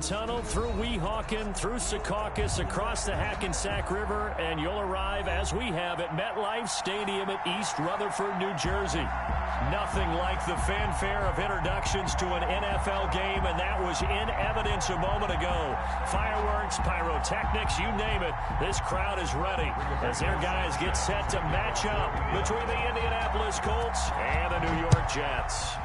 wind tunnel, through Weehawken, through Secaucus, across the Hackensack River, and you'll arrive, as we have, at MetLife Stadium at East Rutherford, New Jersey. Nothing like the fanfare of introductions to an NFL game, and that was in evidence a moment ago. Fireworks, pyrotechnics, you name it, this crowd is ready as their guys get set to match up between the Indianapolis Colts and the New York Jets.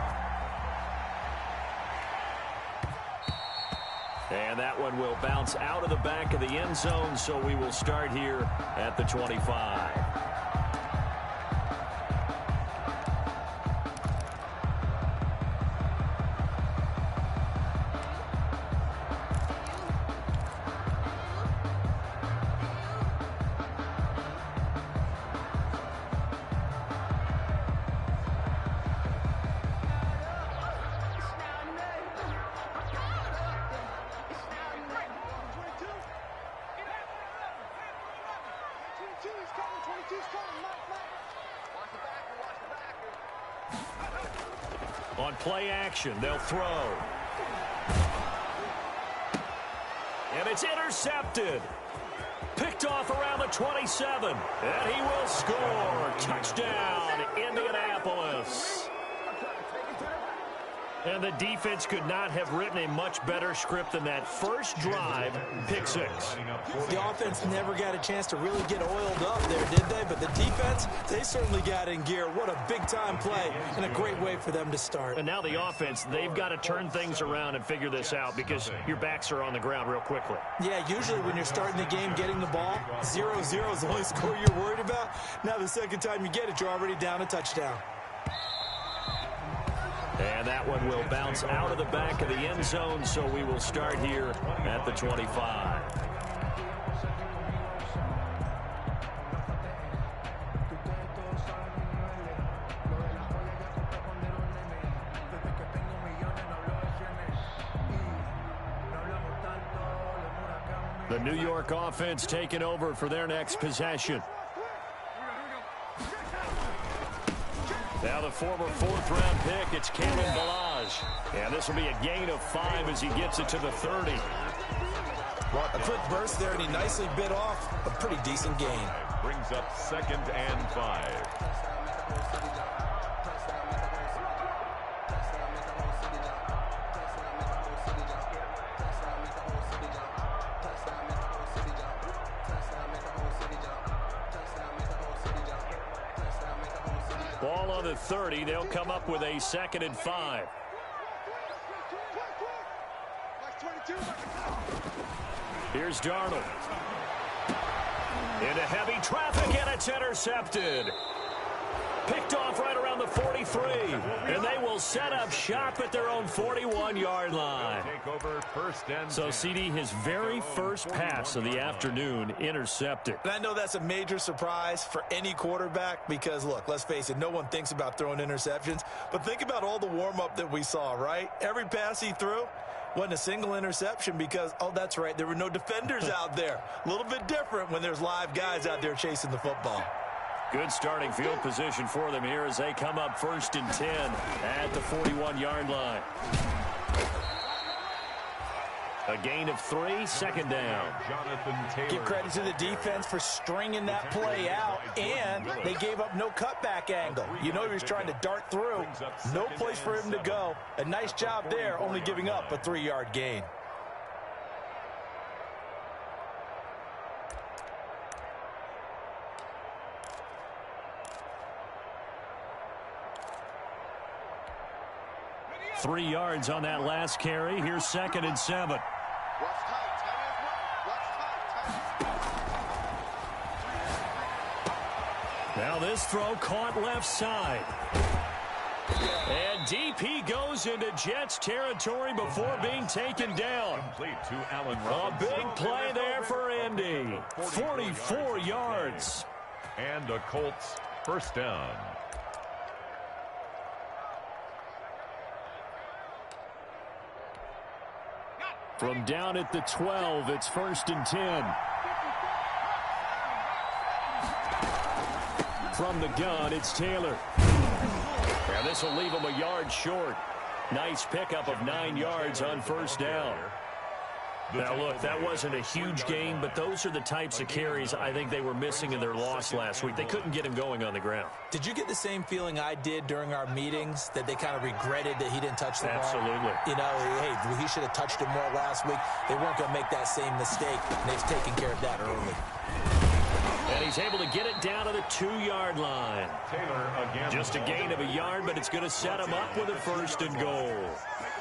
And that one will bounce out of the back of the end zone, so we will start here at the 25. On play action, they'll throw. And it's intercepted. Picked off around the 27. And he will score. Touchdown, Indianapolis. And the defense could not have written a much better script than that first drive, pick six. The offense never got a chance to really get oiled up there, did they? But the defense, they certainly got in gear. What a big-time play and a great way for them to start. And now the offense, they've got to turn things around and figure this out because your backs are on the ground real quickly. Yeah, usually when you're starting the game getting the ball, 0-0 is the only score you're worried about. Now the second time you get it, you're already down a touchdown. And that one will bounce out of the back of the end zone, so we will start here at the 25. The New York offense taking over for their next possession. Now the former fourth-round pick, it's Kalen Ballage. And this will be a gain of 5 as he gets it to the 30. Well, a quick burst there, and he nicely bit off a pretty decent gain. Brings up 2nd and 5. Ball on the 30. They'll come up with a 2nd and 5. Here's Darnold. Into heavy traffic, and it's intercepted. Picked off right around the 43. And they will set up shop at their own 41-yard line. So, CD, his very first pass of the afternoon intercepted. And I know that's a major surprise for any quarterback because, look, let's face it, no one thinks about throwing interceptions. But think about all the warm-up that we saw, right? Every pass he threw wasn't a single interception because, oh, that's right, there were no defenders out there. A little bit different when there's live guys out there chasing the football. Good starting field position for them here as they come up 1st and 10 at the 41-yard line. A gain of 3, 2nd down. Give credit to the defense for stringing that play out, and they gave up no cutback angle. You know he was trying to dart through. No place for him to go. A nice job there, only giving up a 3-yard gain. Three yards on that last carry. Here's 2nd and 7. Now this throw caught left side. And deep he goes into Jets territory before being taken down. A big play there for Indy. 44 yards. And the Colts first down. From down at the 12, it's 1st and 10. From the gun, it's Taylor. And this will leave him a yard short. Nice pickup of 9 yards on 1st down. Now, look, that wasn't a huge gain, but those are the types of carries I think they were missing in their loss last week. They couldn't get him going on the ground. Did you get the same feeling I did during our meetings, that they kind of regretted that he didn't touch the ball? Absolutely. You know, hey, he should have touched it more last week. They weren't going to make that same mistake, and they've taken care of that early. And he's able to get it down to the 2-yard line. Taylor again. Just a gain of a yard, but it's going to set him up with a 1st and goal.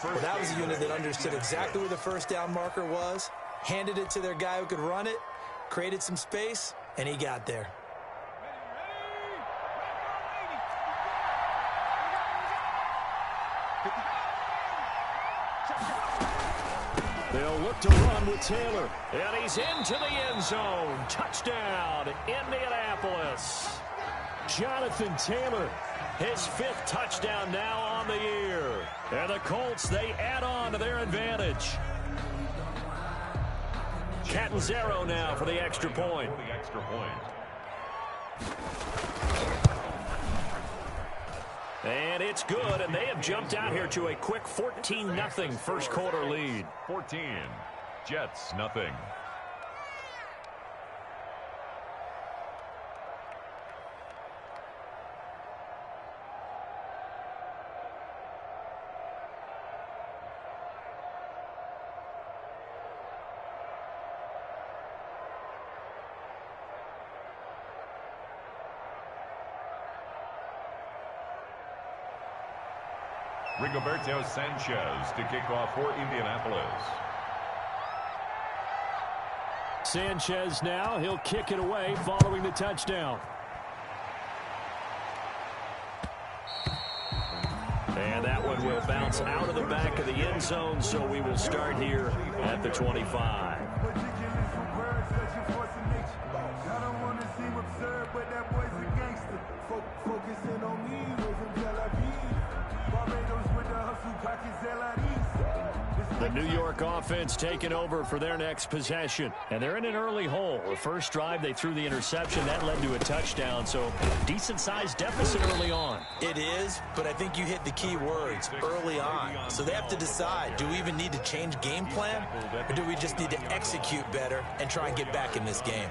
Well, that was a unit that understood exactly where the first down marker was, handed it to their guy who could run it, created some space, and he got there. They'll look to run with Taylor. And he's into the end zone. Touchdown, Indianapolis. Jonathan Taylor, his 5th touchdown now on the year. And the Colts, they add on to their advantage. Catanzaro now for the extra point. And it's good, and they have jumped out here to a quick 14-0 first quarter lead. 14, Jets, nothing. Rigoberto Sanchez to kick off for Indianapolis. Sanchez now, he'll kick it away following the touchdown. And that one will bounce out of the back of the end zone, so we will start here at the 25. The New York offense taking over for their next possession. And they're in an early hole. The first drive, they threw the interception. That led to a touchdown, so decent-sized deficit early on. It is, but I think you hit the key words, early on. So they have to decide, do we even need to change game plan, or do we just need to execute better and try and get back in this game?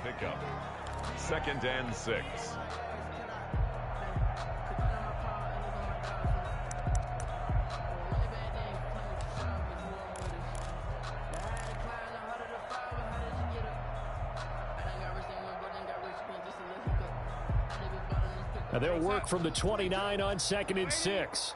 2nd and 6. Now they'll work from the 29 on 2nd and 6.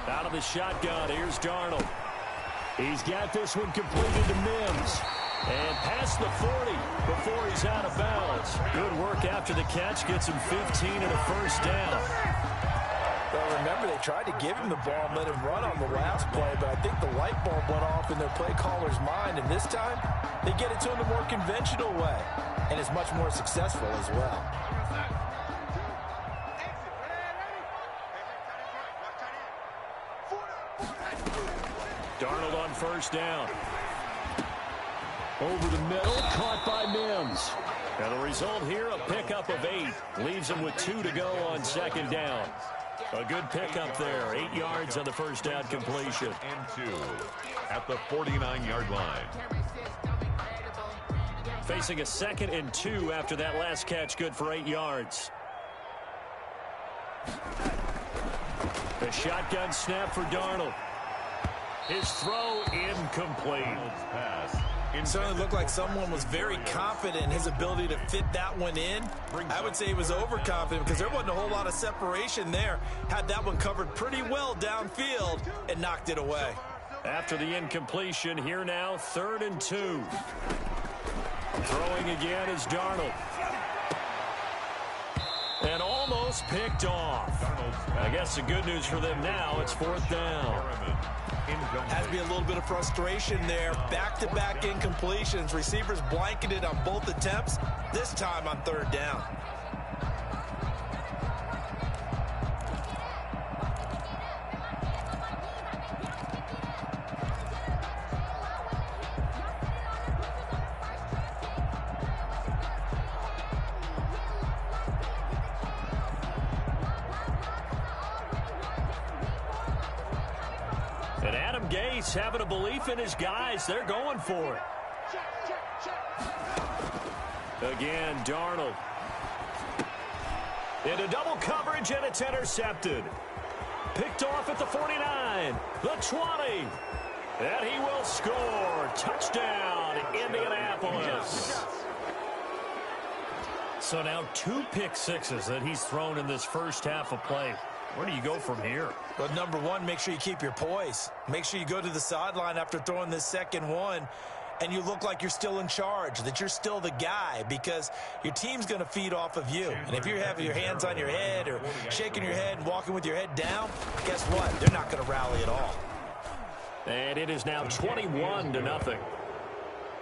Out of the shotgun, here's Darnold. He's got this one completed to Mims. And past the 40 before he's out of bounds. Good work after the catch. Gets him 15 and a 1st down. Well, remember, they tried to give him the ball and let him run on the last play, but I think the light bulb went off in their play caller's mind, and this time they get it to him the more conventional way, and it's much more successful as well. Darnold on 1st down. Over the middle, caught by Mims. And the result here, a pickup of 8. Leaves him with 2 to go on 2nd down. A good pickup there. 8 yards on the 1st down completion. And 2 at the 49-yard line. Facing a 2nd and 2 after that last catch, good for 8 yards. The shotgun snap for Darnold. His throw incomplete. It certainly looked like someone was very confident in his ability to fit that one in. I would say he was overconfident because there wasn't a whole lot of separation there. Had that one covered pretty well downfield and knocked it away. After the incompletion, here now, 3rd and 2. Throwing again is Darnold. And almost picked off. I guess the good news for them now, it's 4th down. Has to be a little bit of frustration there. Back-to-back incompletions. Receivers blanketed on both attempts, this time on 3rd down. Gase having a belief in his guys. They're going for it. Again, Darnold. Into double coverage, and it's intercepted. Picked off at the 49, the 20. And he will score. Touchdown, Indianapolis. So now 2 pick sixes that he's thrown in this first half of play. Where do you go from here? Well, number one, make sure you keep your poise. Make sure you go to the sideline after throwing this second one, and you look like you're still in charge, that you're still the guy, because your team's going to feed off of you. And if you're having your hands on your head or shaking your head and walking with your head down, guess what? They're not going to rally at all. And it is now 21-0.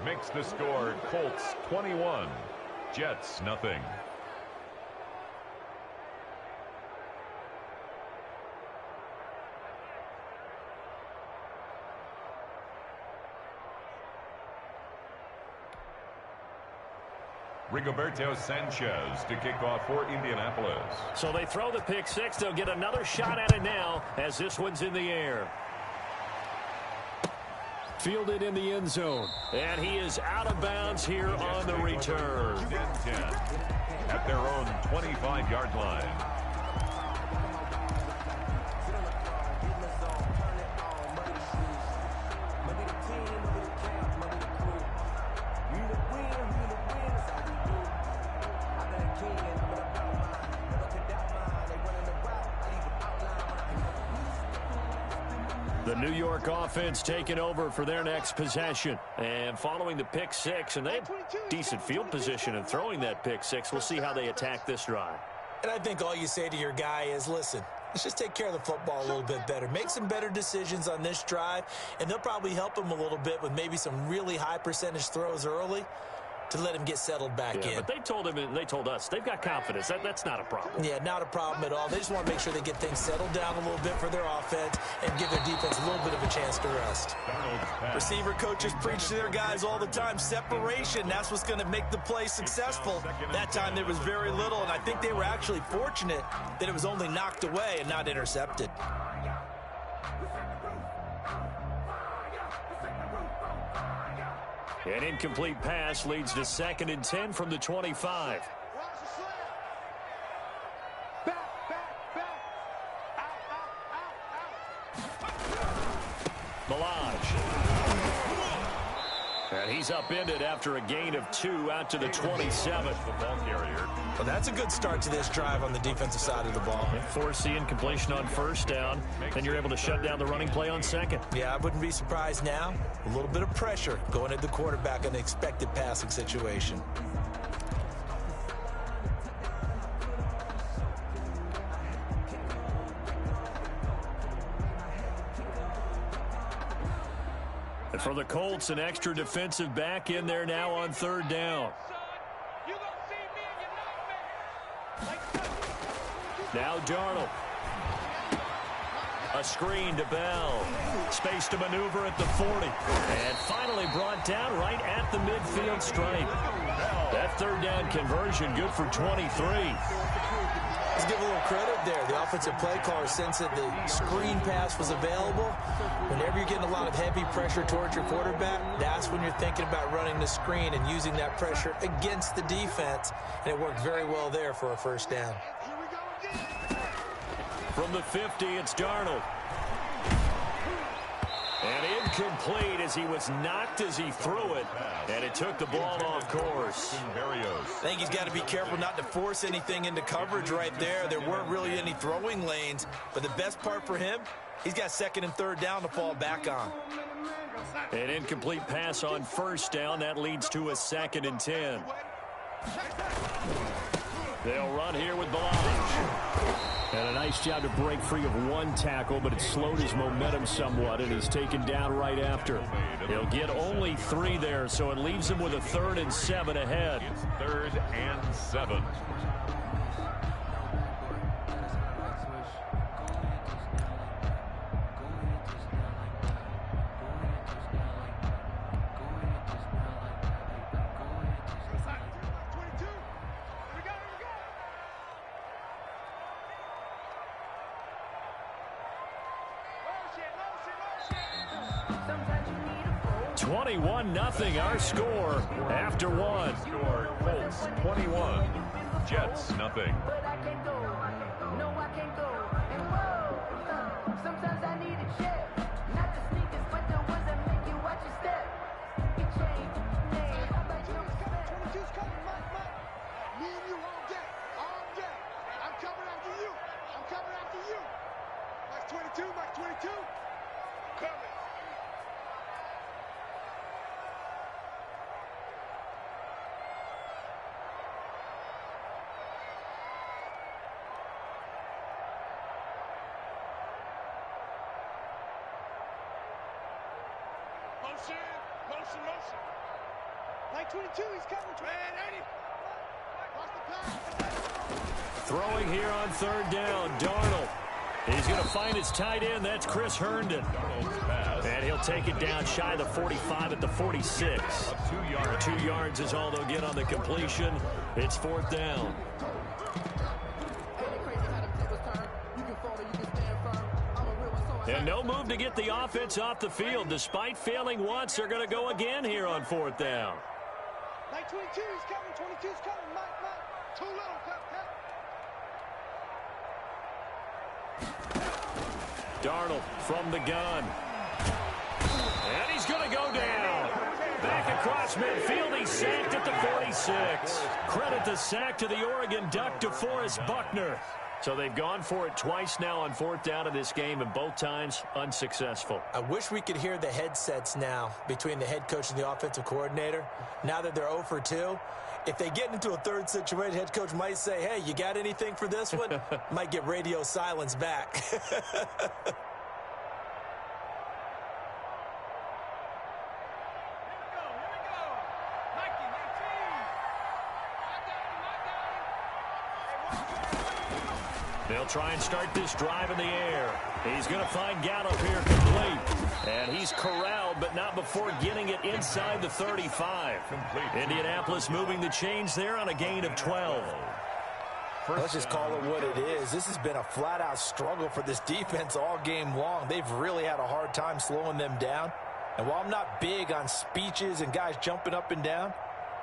Makes the score Colts 21, Jets nothing. Rigoberto Sanchez to kick off for Indianapolis. So they throw the pick six. They'll get another shot at it now as this one's in the air. Fielded in the end zone. And he is out of bounds here on the return. At their own 25-yard line. The New York offense taking over for their next possession. And following the pick six, and they have decent field position in throwing that pick six. We'll see how they attack this drive. And I think all you say to your guy is, listen, let's just take care of the football a little bit better. Make some better decisions on this drive, and they'll probably help him a little bit with maybe some really high percentage throws early to let him get settled back in. But they told him and they told us they've got confidence. That's not a problem. Yeah, not a problem at all. They just want to make sure they get things settled down a little bit for their offense and give their defense a little bit of a chance to rest. Receiver coaches preach to their guys all the time. Separation, that's what's going to make the play successful. That time there was very little, and I think they were actually fortunate that it was only knocked away and not intercepted. An incomplete pass leads to 2nd and 10 from the 25. Milage. And he's upended after a gain of 2 out to the 27. The ball carrier. Well, that's a good start to this drive on the defensive side of the ball. Force the incompletion on first down, then you're able to shut down the running play on second. Yeah, I wouldn't be surprised now. A little bit of pressure going at the quarterback in an expected passing situation. And for the Colts, an extra defensive back in there now on 3rd down. Now Darnold. A screen to Bell. Space to maneuver at the 40. And finally brought down right at the midfield stripe. That 3rd down conversion good for 23. Let's give a little credit there. The offensive play caller sensed that the screen pass was available. Whenever you're getting a lot of heavy pressure towards your quarterback, that's when you're thinking about running the screen and using that pressure against the defense. And it worked very well there for a 1st down. From the 50, it's Darnold. And incomplete as he was knocked as he threw it. And it took the ball off course. I think he's got to be careful not to force anything into coverage right there. There weren't really any throwing lanes. But the best part for him, he's got 2nd and 3rd down to fall back on. An incomplete pass on 1st down. That leads to a 2nd and 10. They'll run here with Milage. And a nice job to break free of 1 tackle, but it slowed his momentum somewhat, and he's taken down right after. He'll get only 3 there, so it leaves him with a 3rd and 7 ahead. It's 3rd and 7. 21-0 our score after one. Score Colts 21, Jets nothing. Sometimes I need a check, not the sneakers, but the ones that make you watch your step. It changed, man. 22's coming, Mike. Me and you all day, all day. I'm coming after you. I'm coming after you. Max 22, coming. Motion. Like 22, he's coming. Man, 80. Watch the pass. Throwing here on third down, Darnold. He's going to find his tight end. That's Chris Herndon. And he'll take it down shy of the 45 at the 46. 2 yards. 2 yards is all they'll get on the completion. It's fourth down. And no move to get the offense off the field. Despite failing once, they're going to go again here on fourth down. Like 22, he's coming. 22's coming. Mike. Too little. Cut. Darnold from the gun. And he's going to go down. Back across midfield. He's sacked at the 46. Credit the sack to the Oregon Duck, DeForest Buckner. So they've gone for it twice now on fourth down in this game, and both times unsuccessful. I wish we could hear the headsets now between the head coach and the offensive coordinator. Now that they're 0 for 2, if they get into a third situation, head coach might say, hey, you got anything for this one? Might get radio silence back. They'll try and start this drive in the air. He's going to find Gallup here complete. And he's corralled, but not before getting it inside the 35. Indianapolis moving the chains there on a gain of 12. Let's just call it what it is. This has been a flat-out struggle for this defense all game long. They've really had a hard time slowing them down. And while I'm not big on speeches and guys jumping up and down,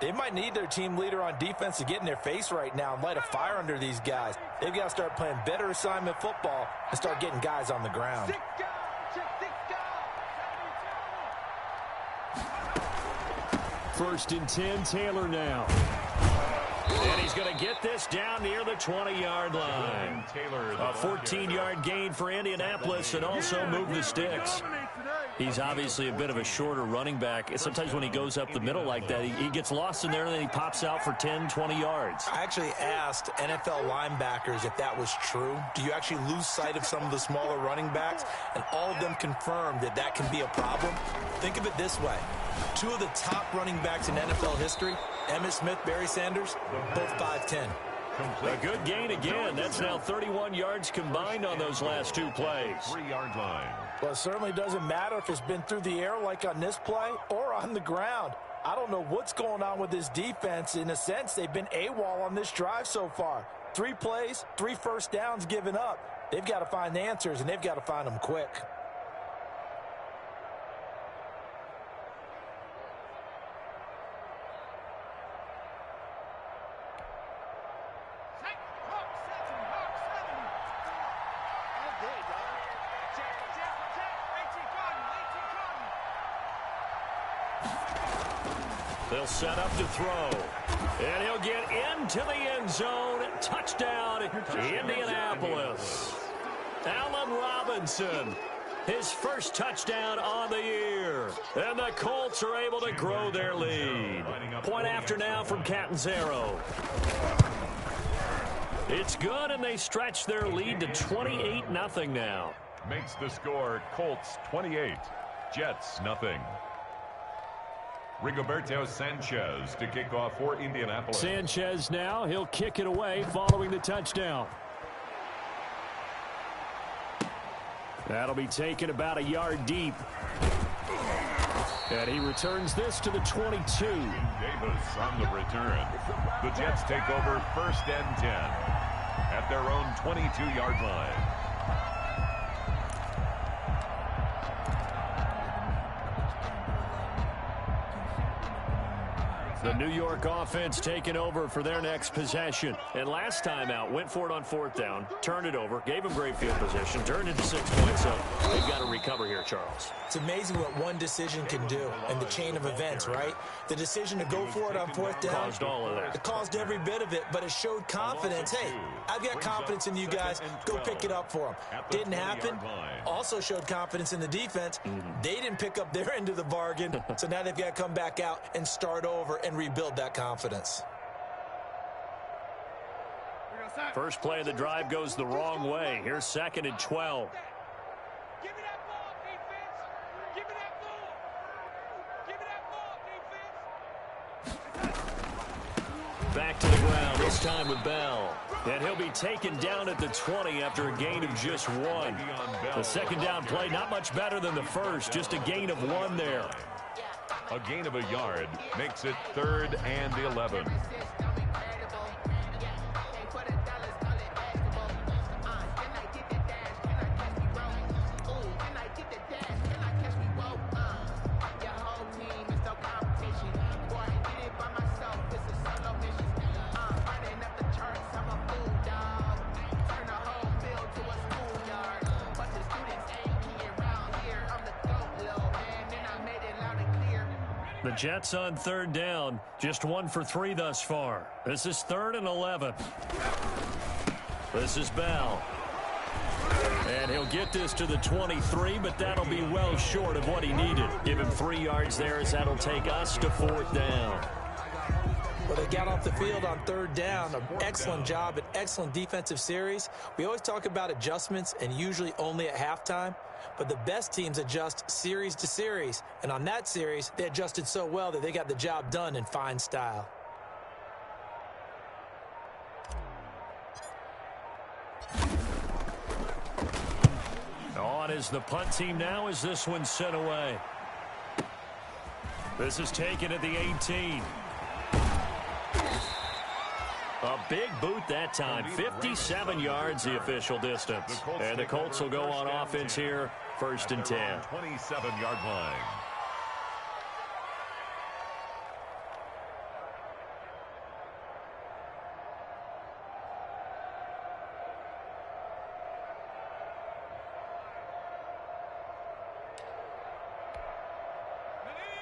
they might need their team leader on defense to get in their face right now and light a fire under these guys. They've got to start playing better assignment football and start getting guys on the ground. First and 10, Taylor now. And he's going to get this down near the 20-yard line. A 14-yard gain for Indianapolis and also move the sticks. He's obviously a bit of a shorter running back. Sometimes when he goes up the middle like that, he gets lost in there and then he pops out for 10, 20 yards. I actually asked NFL linebackers if that was true. Do you actually lose sight of some of the smaller running backs? And all of them confirmed that that can be a problem. Think of it this way. 2 of the top running backs in NFL history, Emmitt Smith, Barry Sanders, both 5'10". A good gain again. That's now 31 yards combined on those last 2 plays. 3-yard line. Well, it certainly doesn't matter if it's been through the air like on this play or on the ground. I don't know what's going on with this defense. In a sense, they've been AWOL on this drive so far. 3 plays, 3 first downs given up. They've got to find the answers, and they've got to find them quick. They'll set up to throw. And he'll get into the end zone. Touchdown, Indianapolis. Allen Robinson, his first touchdown on the year. And the Colts are able to grow their lead. Point after now from Catanzaro. It's good, and they stretch their lead to 28-0 now. Makes the score Colts 28, Jets nothing. Rigoberto Sanchez to kick off for Indianapolis. Sanchez now. He'll kick it away following the touchdown. That'll be taken about a yard deep. And he returns this to the 22. Davis on the return. The Jets take over 1st and 10 at their own 22-yard line. The New York offense taking over for their next possession. And last time out, went for it on 4th down, turned it over, gave them great field position, turned into 6 points. So they've got to recover here, Charles. It's amazing what one decision can do in the chain of events, right? The decision to go for it on 4th down. Caused all of that. It caused every bit of it, but it showed confidence. Hey, I've got confidence in you guys. Go pick it up for them. Didn't happen. Also showed confidence in the defense. They didn't pick up their end of the bargain, so now they've got to come back out and start over and rebuild that confidence. First play of the drive goes the wrong way. Here's 2nd and 12. Give me that ball, defense. Give me that ball. Give me that ball, defense. Back to the ground, this time with Bell. And he'll be taken down at the 20 after a gain of just 1. The 2nd down play, not much better than the first, just a gain of 1 there. A gain of a yard makes it 3rd and 11. The Jets on 3rd down, just 1 for 3 thus far. This is 3rd and 11. This is Bell. And he'll get this to the 23, but that'll be well short of what he needed. Give him 3 yards there as that'll take us to 4th down. Well, they got off the field on 3rd down. An excellent job, an excellent defensive series. We always talk about adjustments and usually only at halftime. But the best teams adjust series to series. And on that series, they adjusted so well that they got the job done in fine style. On is the punt team now as this one's sent away. This is taken at the 18. A big boot that time. 57 yards the official distance. And the Colts will go on offense here. 1st and 10. 27-yard line.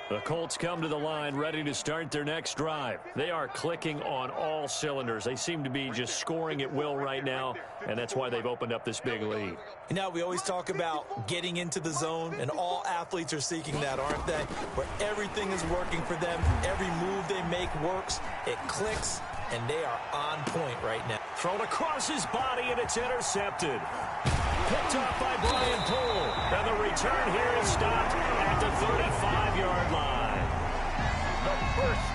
The Colts come to the line ready to start their next drive. They are clicking on all cylinders. They seem to be just scoring at will right now, and that's why they've opened up this big lead. You know, we always talk about getting into the zone, and all athletes are seeking that, aren't they? Where everything is working for them. Every move they make works. It clicks, and they are on point right now. Thrown across his body, and it's intercepted. Picked off by Brian Poole. And the return here is stopped at the 35-yard line.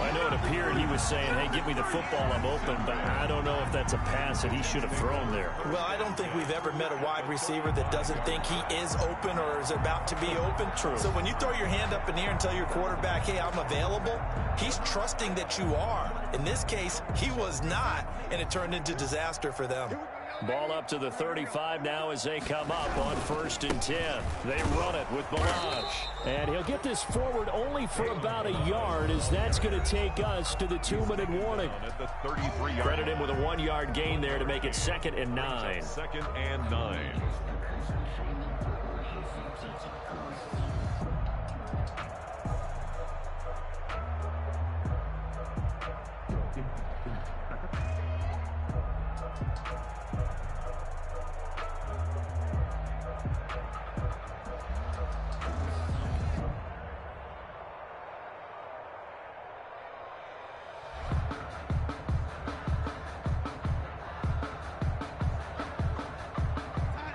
I know it appeared he was saying, hey, give me the football, I'm open, but I don't know if that's a pass that he should have thrown there. Well, I don't think we've ever met a wide receiver that doesn't think he is open or is about to be open. True. So when you throw your hand up in the air and tell your quarterback, hey, I'm available, he's trusting that you are. In this case, he was not, and it turned into disaster for them. Ball up to the 35 now as they come up on 1st and 10. They run it with Balazs. And he'll get this forward only for about a yard as that's going to take us to the 2-minute warning. Credit him with a 1-yard gain there to make it 2nd and 9. 2nd and 9.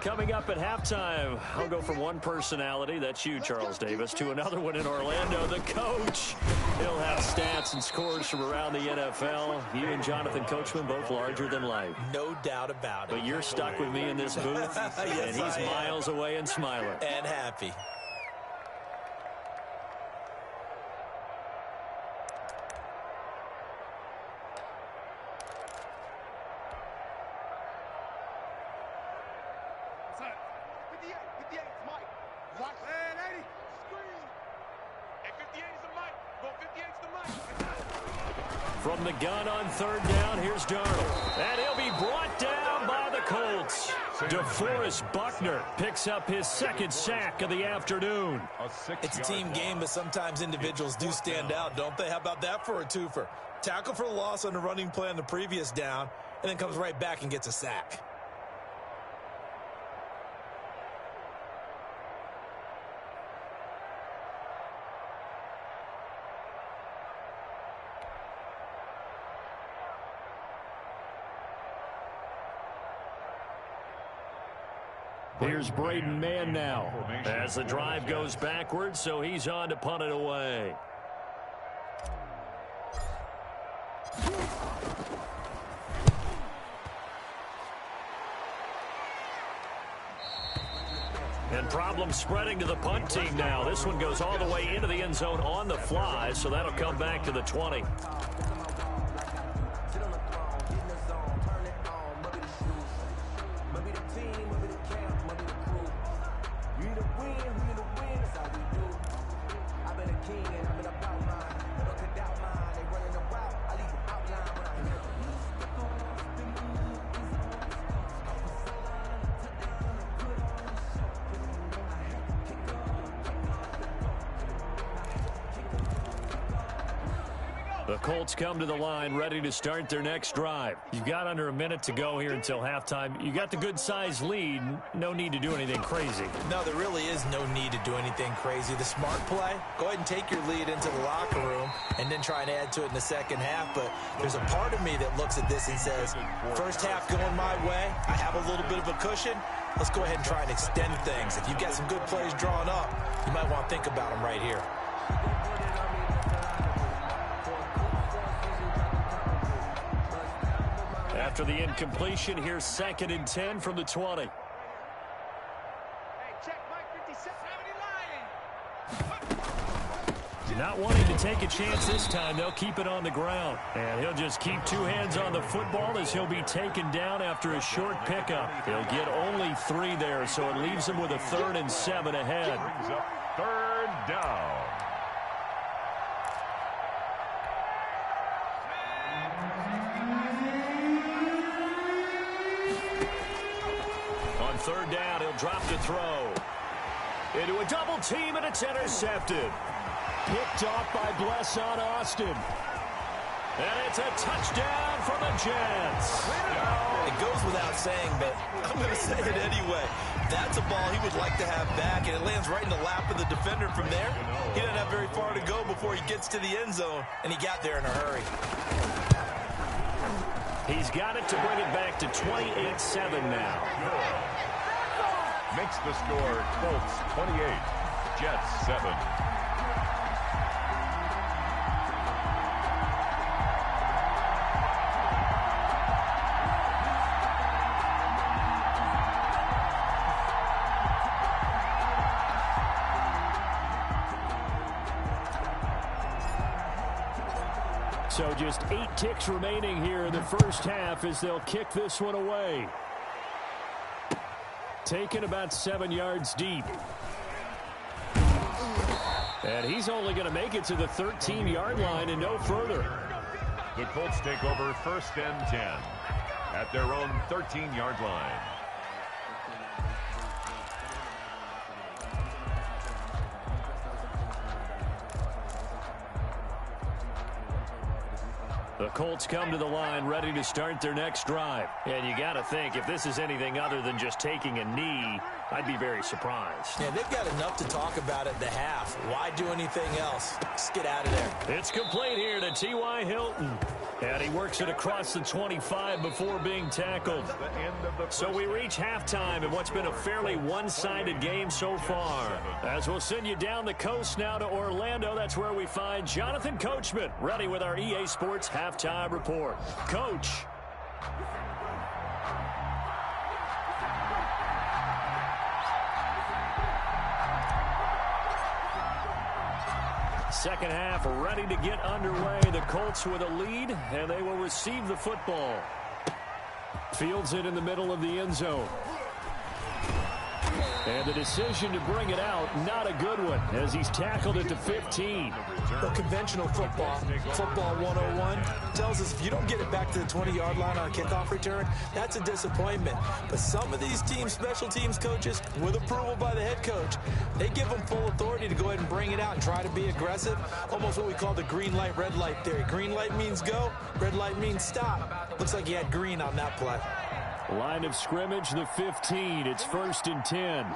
Coming up at halftime, I'll go from one personality, that's you, Charles Davis, to another one in Orlando, the coach. He'll have stats and scores from around the NFL. You and Jonathan Coachman, both larger than life. No doubt about it. But you're stuck with me in this booth, Yes, and he's miles away and smiling. And happy. From the gun on third down, here's Darnold. And he'll be brought down by the Colts. DeForest Buckner picks up his second sack of the afternoon. It's a team game, but sometimes individuals do stand out, don't they? How about that for a twofer? Tackle for the loss on the running play on the previous down, and then comes right back and gets a sack. Here's Braden Mann now as the drive goes backwards, so he's on to punt it away. And problem spreading to the punt team now. This one goes all the way into the end zone on the fly, so that'll come back to the 20. The Colts come to the line ready to start their next drive. You've got under a minute to go here until halftime. You got the good-sized lead. No need to do anything crazy. No, there really is no need to do anything crazy. The smart play, go ahead and take your lead into the locker room and then try and add to it in the second half. But there's a part of me that looks at this and says, first half going my way, I have a little bit of a cushion. Let's go ahead and try and extend things. If you've got some good plays drawn up, you might want to think about them right here. After the incompletion, here's 2nd and 10 from the 20. Hey, check Mike 57. Not wanting to take a chance this time, they'll keep it on the ground. And he'll just keep two hands on the football as he'll be taken down after a short pickup. He'll get only 3 there, so it leaves him with a 3rd and 7 ahead. Brings up 3rd down. On 3rd down, he'll drop to throw. Into a double team, and it's intercepted. Picked off by Bless on Austin. And it's a touchdown for the Jets. It goes without saying, but I'm going to say it anyway. That's a ball he would like to have back, and it lands right in the lap of the defender from there. He doesn't have very far to go before he gets to the end zone, and he got there in a hurry. He's got it to bring it back to 28-7 now. Makes the score Colts 28, Jets 7. So just 8 ticks remaining here in the first half as they'll kick this one away. Taken about 7 yards deep. And he's only going to make it to the 13-yard line and no further. The Colts take over 1st and 10 at their own 13-yard line. The Colts come to the line ready to start their next drive. And you got to think, if this is anything other than just taking a knee, I'd be very surprised. Yeah, they've got enough to talk about at the half. Why do anything else? Let's get out of there. It's complete here to T.Y. Hilton. And he works it across the 25 before being tackled. So we reach halftime in what's been a fairly one-sided game so far. As we'll send you down the coast now to Orlando, that's where we find Jonathan Coachman, ready with our EA Sports Halftime Report. Coach. Second half ready to get underway. The Colts with a lead, and they will receive the football. Fields it in the middle of the end zone. And the decision to bring it out, not a good one, as he's tackled it to 15. Well, conventional football 101, tells us if you don't get it back to the 20-yard line on a kickoff return, that's a disappointment. But some of these teams, special teams coaches, with approval by the head coach, they give them full authority to go ahead and bring it out and try to be aggressive, almost what we call the green light, red light theory. Green light means go, red light means stop. Looks like he had green on that play. Line of scrimmage, the 15. It's 1st and 10.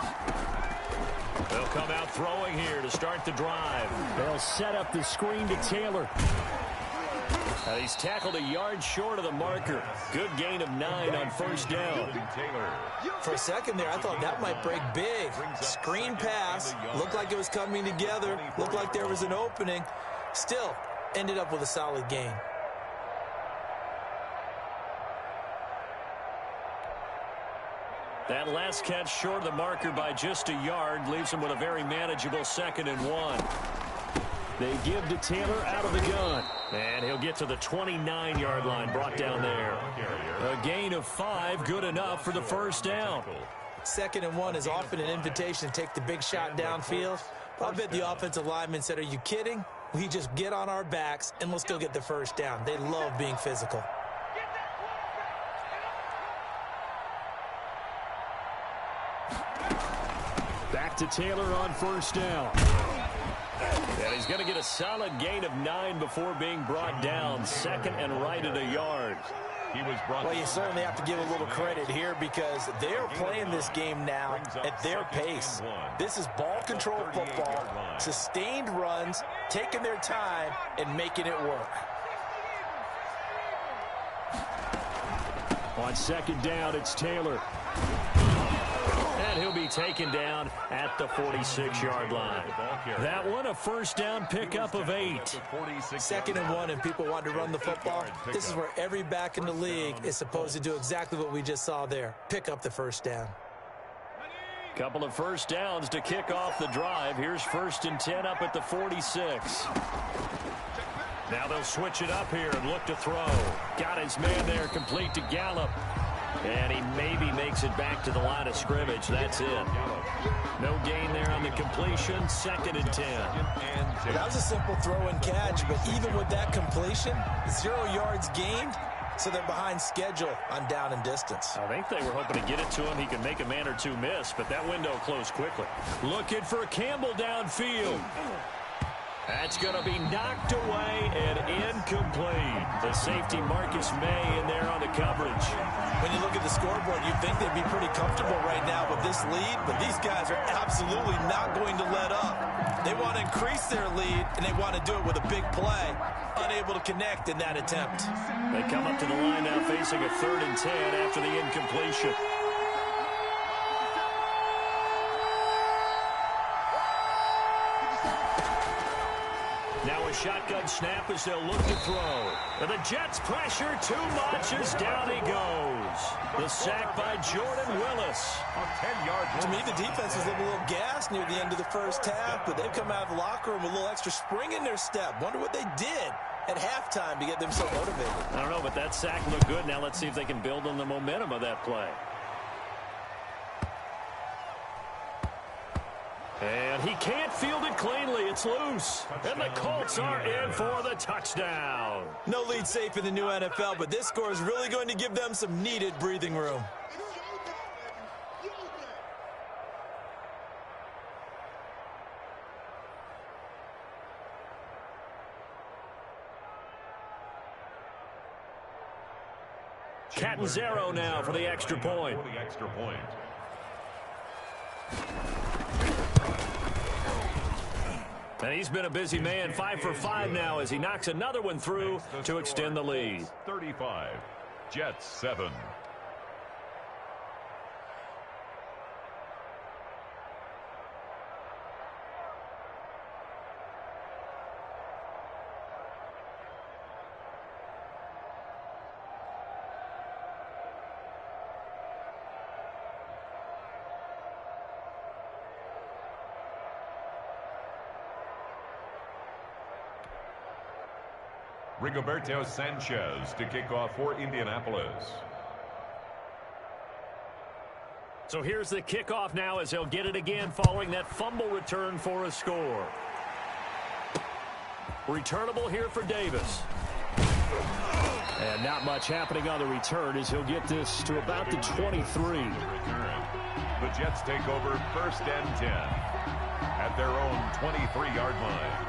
They'll come out throwing here to start the drive. They'll set up the screen to Taylor. He's tackled a yard short of the marker. Good gain of 9 on 1st down. For a second there, I thought that might break big. Screen pass. Looked like it was coming together. Looked like there was an opening. Still, ended up with a solid gain. That last catch short of the marker by just a yard leaves him with a very manageable 2nd and 1. They give to Taylor out of the gun. And he'll get to the 29-yard line, brought down there. A gain of 5, good enough for the 1st down. 2nd and 1 is often an invitation to take the big shot downfield. I bet the offensive lineman said, are you kidding? We just get on our backs and let's go get the 1st down. They love being physical. Back to Taylor on 1st down. And he's going to get a solid gain of 9 before being brought down. 2nd and right at a yard. Well, you certainly have to give a little credit here because they're playing this game now at their pace. This is ball control football, sustained runs, taking their time, and making it work. On 2nd down, it's Taylor. And he'll be taken down at the 46-yard line. That one, a 1st down pickup of 8. 2nd and 1, and people want to run the football. This is where every back in the league is supposed to do exactly what we just saw there. Pick up the 1st down. Couple of 1st downs to kick off the drive. Here's 1st and 10 up at the 46. Now they'll switch it up here and look to throw. Got his man there, complete to Gallup. And he maybe makes it back to the line of scrimmage. That's it. No gain there on the completion. 2nd and 10. That was a simple throw and catch, but even with that completion, 0 yards gained, so they're behind schedule on down and distance. I think they were hoping to get it to him. He could make a man or two miss, but that window closed quickly. Looking for Campbell downfield. That's going to be knocked away and incomplete. The safety Marcus May in there on the coverage. When you look at the scoreboard, you'd think they'd be pretty comfortable right now with this lead, but these guys are absolutely not going to let up. They want to increase their lead, and they want to do it with a big play. Unable to connect in that attempt. They come up to the line now facing a 3rd and 10 after the incompletion. Now a shotgun snap as they'll look to throw. And the Jets pressure too much as down he goes. The sack by Jordan Willis. To me, the defense was a little gassed near the end of the 1st half, but they've come out of the locker room with a little extra spring in their step. Wonder what they did at halftime to get them so motivated. I don't know, but that sack looked good. Now let's see if they can build on the momentum of that play. And he can't field it cleanly. It's loose. And the Colts are in for the touchdown. No lead safe in the new NFL, but this score is really going to give them some needed breathing room. Catanzaro now for the extra point. And he's been a busy man, 5 for 5 now as he knocks another one through to extend the lead. 35, Jets 7. Rigoberto Sanchez to kick off for Indianapolis. So here's the kickoff now as they'll get it again following that fumble return for a score. Returnable here for Davis. And not much happening on the return as he'll get this to about the 23. The Jets take over first and 10 at their own 23-yard line.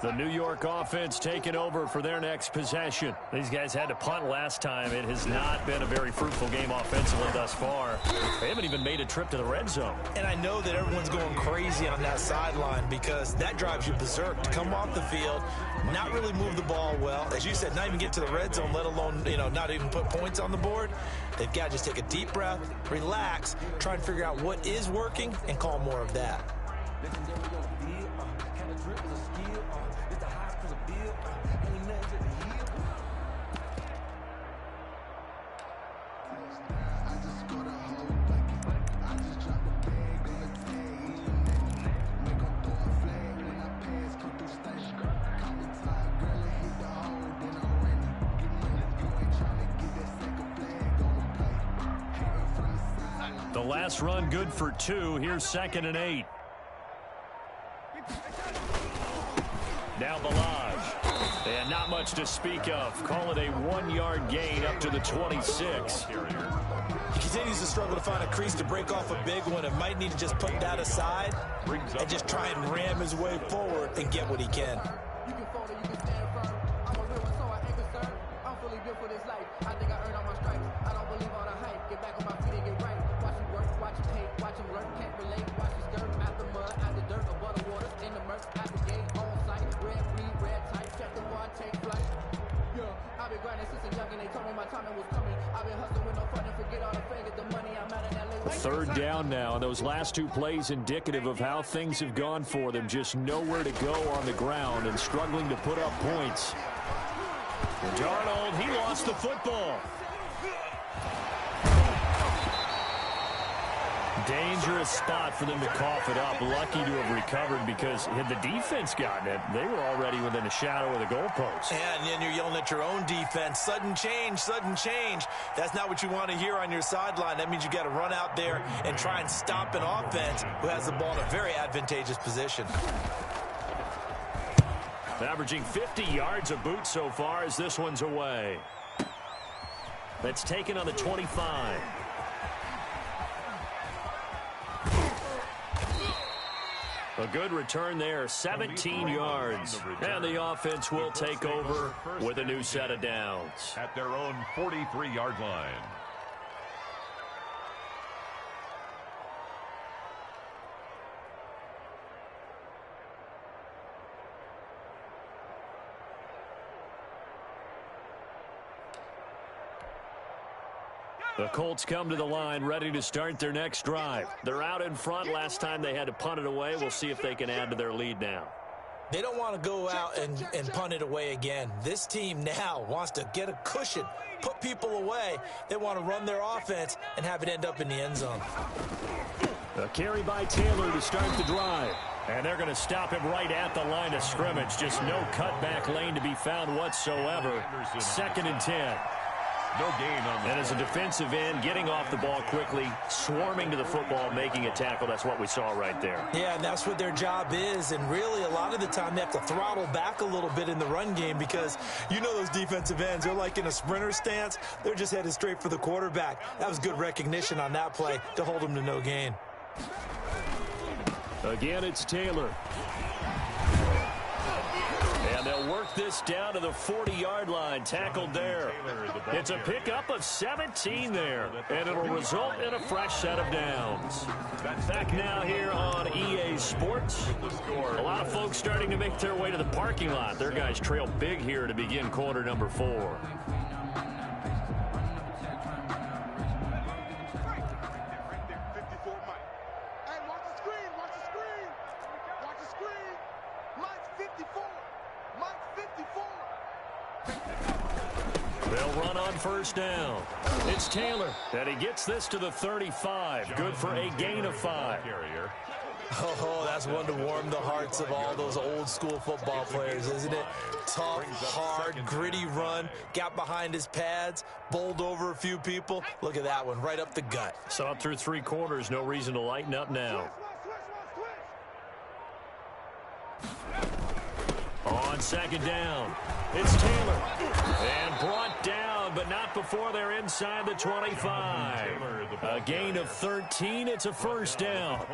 The New York offense taking over for their next possession. These guys had to punt last time. It has not been a very fruitful game offensively thus far. They haven't even made a trip to the red zone. And I know that everyone's going crazy on that sideline because that drives you berserk to come off the field, not really move the ball well. As you said, not even get to the red zone, let alone, not even put points on the board. They've got to just take a deep breath, relax, try and figure out what is working and call more of that. The last run good for 2. Here's 2nd and 8. Now Balaj. And not much to speak of. Call it a 1-yard gain up to the 26. He continues to struggle to find a crease to break off a big one and might need to just put that aside and just try and ram his way forward and get what he can. You can fold it, you can stand firm. I'm a real one, so I ain't concerned. I'm fully built for this life. I think I earned all my stripes. I don't believe all the hype. Get back on my feet and get right. Watch him work, watch him hate, watch him learn. Can't relate, watch him skirt. Out the mud, out the dirt, above the waters, in the murk, out the gate, on sight. Red, bleed, red tight. Check the bar, take flight. Yeah, I've been grinding since a young and they told me my timing was coming. I've been hustling with no fun and forget all the fame. Get the money, I'm out in LA. 3rd down now. Those last 2 plays indicative of how things have gone for them. Just nowhere to go on the ground and struggling to put up points. Darnold, he lost the football. Dangerous spot for them to cough it up. Lucky to have recovered because had the defense gotten it, they were already within a shadow of the goalpost. And then you're yelling at your own defense. Sudden change, sudden change. That's not what you want to hear on your sideline. That means you got to run out there and try and stop an offense who has the ball in a very advantageous position. Averaging 50 yards a boot so far as this one's away. That's taken on the 25. A good return there, 17 yards. And the offense will take over with a new set of downs. At their own 43-yard line. The Colts come to the line ready to start their next drive. They're out in front. Last time they had to punt it away. We'll see if they can add to their lead now. They don't want to go out and punt it away again. This team now wants to get a cushion, put people away. They want to run their offense and have it end up in the end zone. A carry by Taylor to start the drive. And they're going to stop him right at the line of scrimmage. Just no cutback lane to be found whatsoever. 2nd and 10. No gain on the And as a defensive end, getting off the ball quickly, swarming to the football, making a tackle. That's what we saw right there. Yeah, and that's what their job is. And really, a lot of the time, they have to throttle back a little bit in the run game because you know those defensive ends, they're like in a sprinter stance. They're just headed straight for the quarterback. That was good recognition on that play to hold them to no gain. Again, it's Taylor. And they'll work this down to the 40-yard line, tackled there. It's a pickup of 17 there, and it'll result in a fresh set of downs. Back now here on EA Sports. A lot of folks starting to make their way to the parking lot. Their guys trail big here to begin quarter number 4. They'll run on first down. It's Taylor, and he gets this to the 35. Good for a gain of 5. Oh, that's one to warm the hearts of all those old school football players, isn't it? Tough, hard, gritty run, got behind his pads, bowled over a few people. Look at that one, right up the gut. Saw it through 3 quarters, no reason to lighten up now. On second down, it's Taylor. And brought down, but not before they're inside the 25. A gain of 13, it's a first down.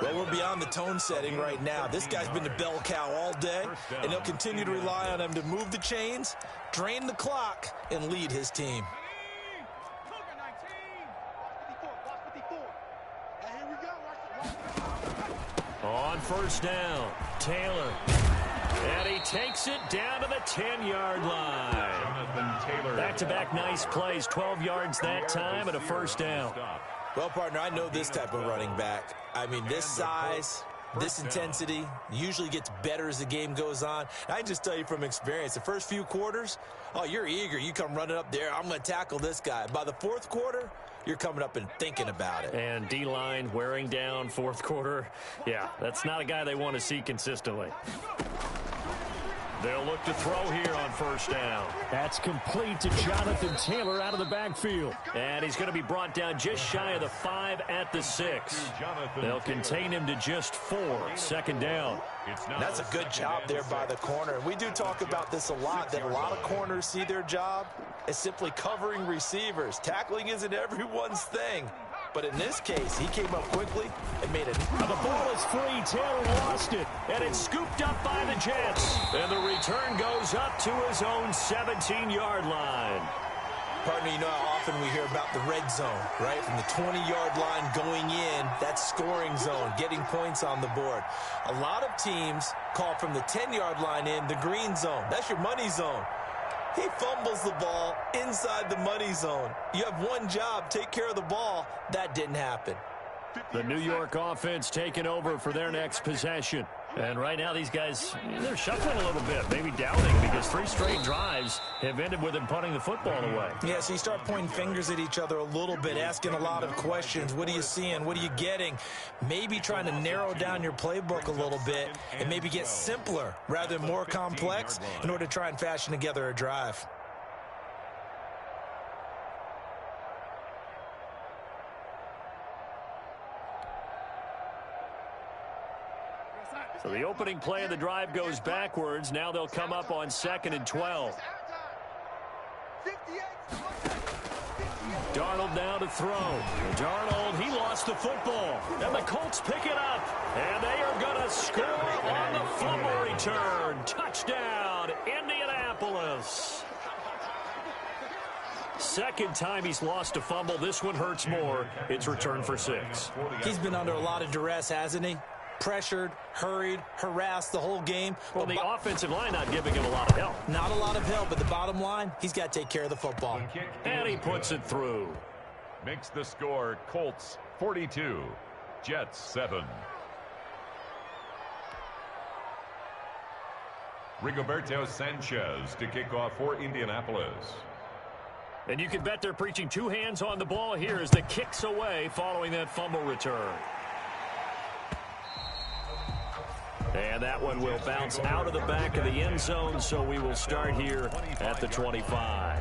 Well, we're beyond the tone setting right now. This guy's been the bell cow all day, and they'll continue to rely on him to move the chains, drain the clock, and lead his team. On first down, Taylor. And he takes it down to the 10-yard line. Back-to-back nice plays, 12 yards that time and a first down. Well, partner, I know this type of running back. I mean, this size, this intensity usually gets better as the game goes on. And I just tell you from experience, the first few quarters, oh, you're eager. You come running up there, I'm going to tackle this guy. By the fourth quarter, you're coming up and thinking about it. And D-line wearing down fourth quarter. Yeah, that's not a guy they want to see consistently. They'll look to throw here on first down. That's complete to Jonathan Taylor out of the backfield. And he's going to be brought down just shy of the 5 at the 6. They'll contain him to just 4. Second down. That's a good job there by the corner. We do talk about this a lot, that a lot of corners see their job as simply covering receivers. Tackling isn't everyone's thing. But in this case, he came up quickly and made it. The ball is free. Taylor lost it. And it's scooped up by the Jets. And the return goes up to his own 17-yard line. Partner, you know how often we hear about the red zone, right? From the 20-yard line going in, that's scoring zone, getting points on the board. A lot of teams call from the 10-yard line in the green zone. That's your money zone. He fumbles the ball inside the money zone. You have one job, take care of the ball. That didn't happen. The New York offense taking over for their next possession. And right now these guys, they're shuffling a little bit, maybe doubting, because 3 straight drives have ended with them punting the football away. Yeah, so you start pointing fingers at each other a little bit, asking a lot of questions. What are you seeing? What are you getting? Maybe trying to narrow down your playbook a little bit and maybe get simpler rather than more complex in order to try and fashion together a drive. So the opening play of the drive goes backwards. Now they'll come up on 2nd and 12. Darnold now to throw. Darnold, he lost the football. And the Colts pick it up. And they are going to score on the fumble return. Touchdown, Indianapolis. Second time he's lost a fumble. This one hurts more. It's returned for 6. He's been under a lot of duress, hasn't he? Pressured, hurried, harassed the whole game. Well, the offensive line not giving him a lot of help. Not a lot of help, but the bottom line, he's got to take care of the football. And he puts it through. Makes the score Colts 42, Jets 7. Rigoberto Sanchez to kick off for Indianapolis. And you can bet they're preaching 2 hands on the ball here as the kick's away following that fumble return. And that one will bounce out of the back of the end zone, so we will start here at the 25.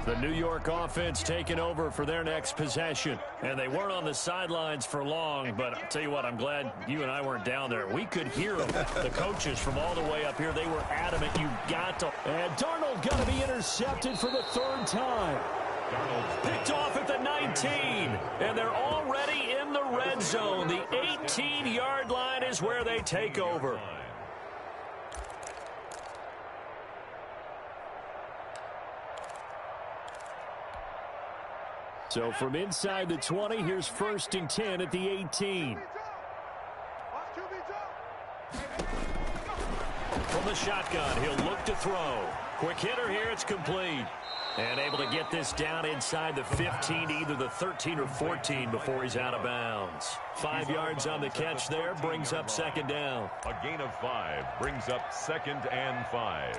The New York offense taking over for their next possession. And they weren't on the sidelines for long, but I'll tell you what, I'm glad you and I weren't down there. We could hear them, the coaches from all the way up here. They were adamant, you got to. And Darnold got to be intercepted for the 3rd time. Darnold picked off at the 19. And they're already in the red zone. The 18-yard line is where they take over. So from inside the 20, here's 1st and 10 at the 18. From the shotgun, he'll look to throw. Quick hitter here. It's complete. And able to get this down inside the 15, either the 13 or 14 before he's out of bounds. 5 yards on the catch there, brings up second down. A gain of 5 brings up 2nd and 5.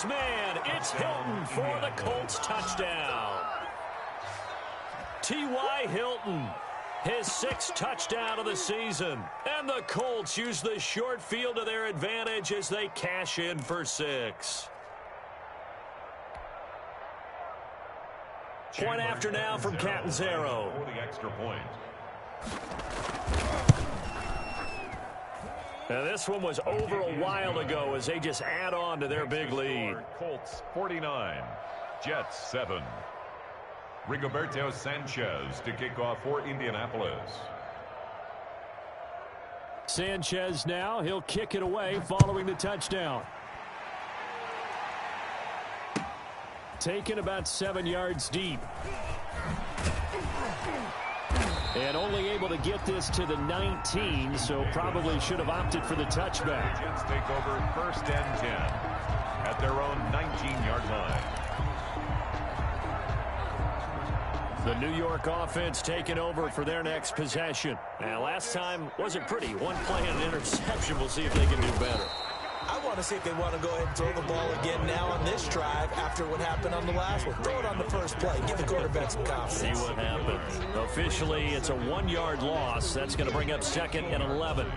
Man, it's Hilton for the Colts touchdown. T.Y. Hilton, his 6th touchdown of the season. And the Colts use the short field to their advantage as they cash in for 6. Point after now from Catanzaro. For the extra point. Now this one was over a while ago as they just add on to their big lead. Colts 49, Jets 7. Rigoberto Sanchez to kick off for Indianapolis. Sanchez now, he'll kick it away following the touchdown. Taken about 7 yards deep. And only able to get this to the 19, so probably should have opted for the touchback. The Jets take over 1st and 10 at their own 19-yard line. The New York offense taking over for their next possession. Now, last time wasn't pretty. One play and an interception. We'll see if they can do better. I want to see if they want to go ahead and throw the ball again now on this drive after what happened on the last one. Throw it on the first play. Give the quarterback some confidence. See what happens. Officially, it's a 1-yard loss. That's going to bring up 2nd and 11.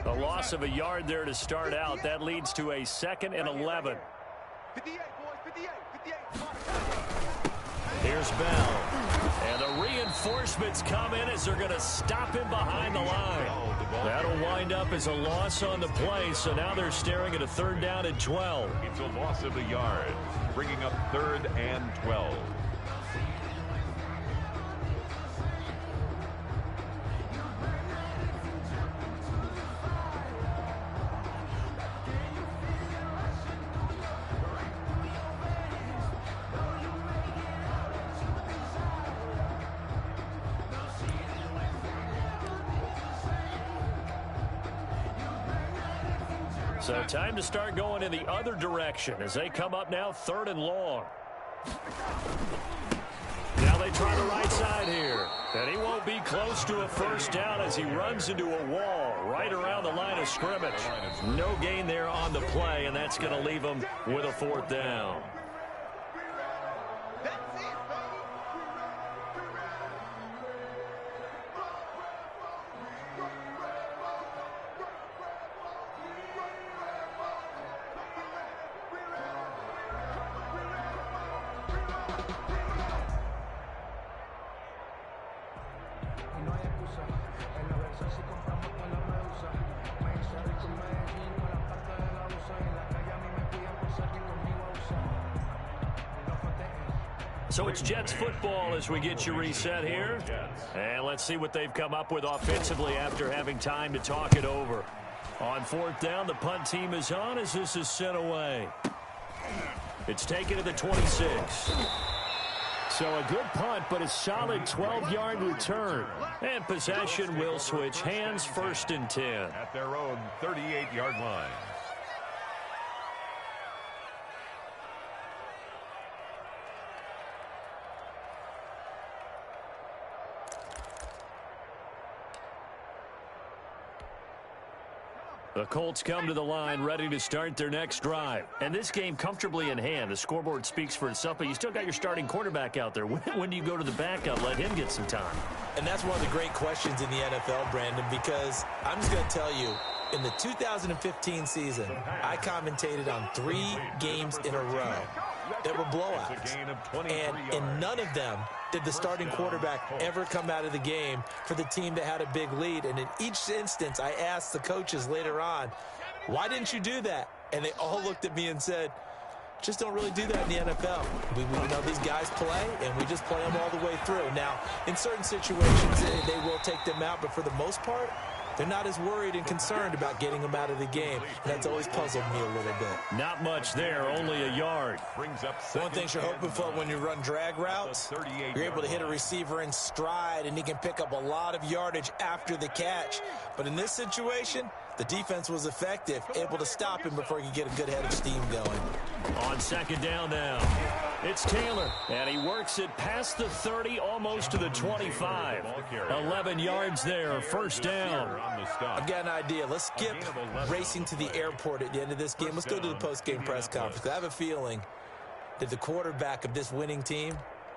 A loss of a yard there to start out. That leads to a 2nd and 11. 58, boys, 58, 58. Here's Bell. And the reinforcements come in as they're going to him behind the line. That'll wind up as a loss on the play, so now they're staring at a 3rd down and 12. It's a loss of a yard, bringing up 3rd and 12. So time to start going in the other direction as they come up now 3rd and long. Now they try the right side here. And he won't be close to a 1st down as he runs into a wall right around the line of scrimmage. No gain there on the play, and that's going to leave him with a 4th down. So it's Jets football as we get you reset here. And let's see what they've come up with offensively after having time to talk it over. On 4th down, the punt team is on as this is sent away. It's taken to the 26. So a good punt, but a solid 12-yard return. And possession will switch hands, 1st and 10. At their own 38-yard line. The Colts come to the line ready to start their next drive. And this game comfortably in hand. The scoreboard speaks for itself, but you still got your starting quarterback out there. When do you go to the backup? Let him get some time. And that's one of the great questions in the NFL, Brandon, because I'm just going to tell you, in the 2015 season, I commentated on 3 games in a row. that were blowouts. And in none of them did the starting quarterback ever come out of the game for the team that had a big lead. And in each instance, I asked the coaches later on, why didn't you do that? And they all looked at me and said, just don't really do that in the NFL. We know these guys play, and we just play them all the way through. Now, in certain situations, they will take them out, but for the most part, they're not as worried and concerned about getting them out of the game. That's always puzzled me a little bit. Not much there, only a yard. One thing you're hoping for when you run drag routes, you're able to hit a receiver in stride, and he can pick up a lot of yardage after the catch. But in this situation, the defense was effective, able to stop him before he could get a good head of steam going. On second down now, it's Taylor, and he works it past the 30, almost to the 25. 11 yards there, first down. I've got an idea. Let's skip racing to the airport at the end of this game. Let's go to the post-game press conference. I have a feeling that the quarterback of this winning team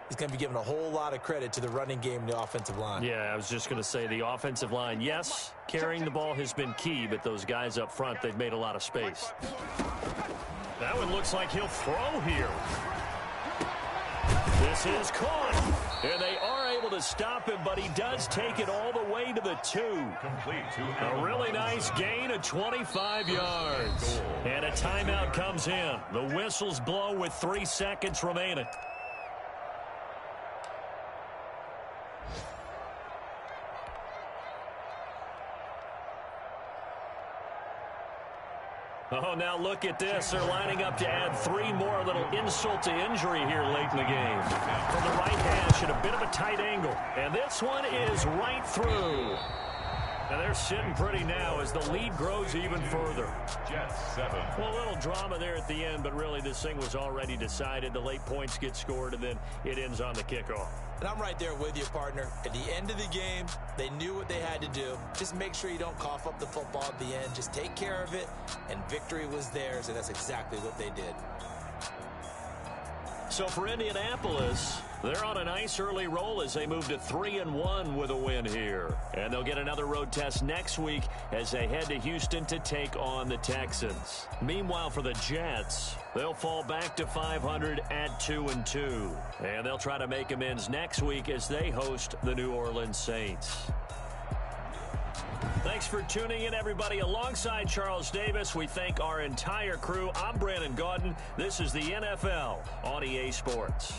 is going to be given a whole lot of credit to the running game and the offensive line. Yeah, I was just going to say the offensive line, yes, carrying the ball has been key, but those guys up front, they've made a lot of space. That one looks like he'll throw here. This is caught, and they are able to stop him, but he does take it all the way to the 2. A really nice gain of 25 yards. And a timeout comes in. The whistles blow with 3 seconds remaining. Oh, now look at this. They're lining up to add 3 more, a little insult to injury here late in the game. From the right hash at a bit of a tight angle. And this one is right through. And they're sitting pretty now as the lead grows even further. Jets 7. Well, a little drama there at the end, but really this thing was already decided. The late points get scored, and then it ends on the kickoff. And I'm right there with you, partner. At the end of the game, they knew what they had to do. Just make sure you don't cough up the football at the end. Just take care of it, and victory was theirs, and that's exactly what they did. So for Indianapolis, they're on a nice early roll as they move to 3-1 with a win here. And they'll get another road test next week as they head to Houston to take on the Texans. Meanwhile, for the Jets, they'll fall back to 500 at 2-2. And they'll try to make amends next week as they host the New Orleans Saints. Thanks for tuning in, everybody. Alongside Charles Davis, we thank our entire crew. I'm Brandon Gaudin. This is the NFL on EA Sports.